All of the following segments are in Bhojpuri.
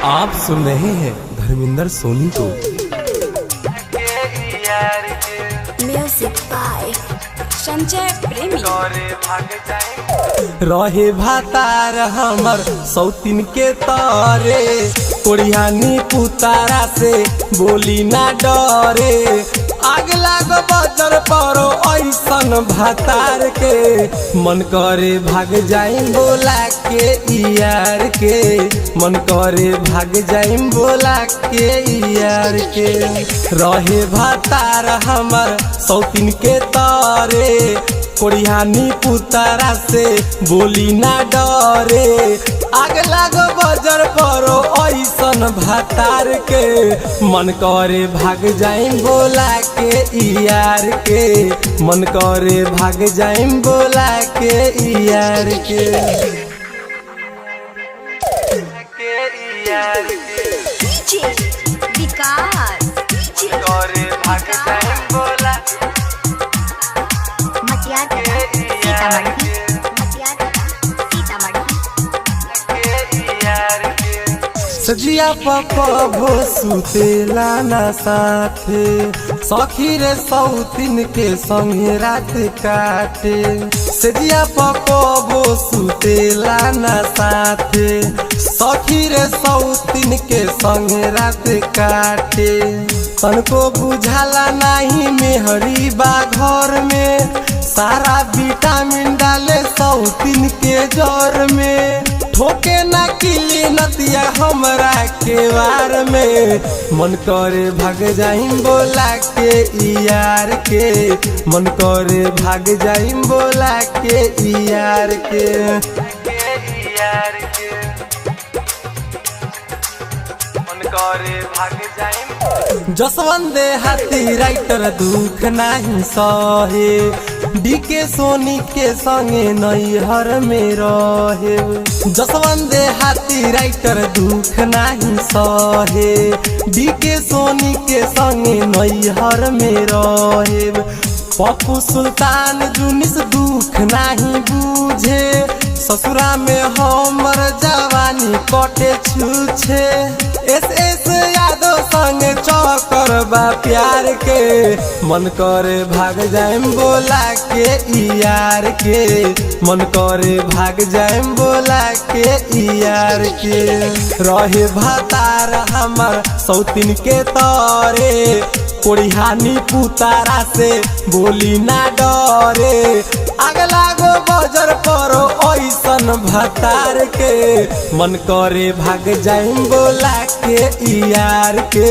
आप सुन रहे हैं धर्मेंद्र सोनी को। म्यूजिक बाय संजय प्रेमी। रहे भातार हमर सौतीन के तारे, कोरियानी पुतारा से बोली ना डरे। आग लाग बजर परो ऐसन भातार के, मन करे भाग जाए बोला के यार के। मन करे भाग जाए बोला के यार के। रहे भातार हमर सौतीन के तारे, कोरियानी पुतारा से बोली ना डरे। आग लाग बजर परो ऐसन भातार के, मन करे भाग जाए बोला के यार के। मन करे भाग जाए बोला के यार के। डीजे विकास करे भाग जाए बोला सजिया पापा भो सुतेला ना साथे, सखी रे सौतीन के संगे रात काटे। सजिया पापा भो सुतेला ना साथे, सखी रे सौतीन के संगे रात काटे। तनको बुझाला नहीं मेहरी बा घर में, सारा विटामिन डाले सौतीन के जर में। ठोके ना किली नतिया हमरा के वार में, मन करे भाग जाइम बोला के यार के। मन करे भाग जाइम बोला के यार के। मन करे भाग जाइम। जसवंत हाथी राइटर दुख नहीं सहे, डीके सोनी के संगे नैहर में रहे। जसवंत हाथी राइटर दुख नहीं सहे, डीके सोनी के संगे नैहर में रहे। पप्पू सुल्तान जुनिस दुख नहीं बूझे, ससुरा में हमर जवानी कटे छूछे। एस यादव संगे चौकर बा प्यार के, मन करे भाग जाए बोला के यार के। मन करे भाग जाए बोला के यार के। रहे भातार हमर सौतीन के तारे, कोरियानी पुतारा से बोली ना डरे। आग लागो बजर परो ऐसन भातार के, मन करे भाग जाए बोला के यार के।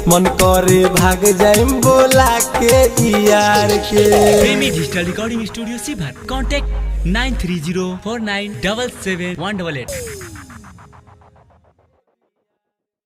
मन करे भाग जाए बोला के यार के। प्रेमी डिजिटल रिकॉर्डिंग स्टूडियो सीभर। कॉन्टैक्ट 9304977188।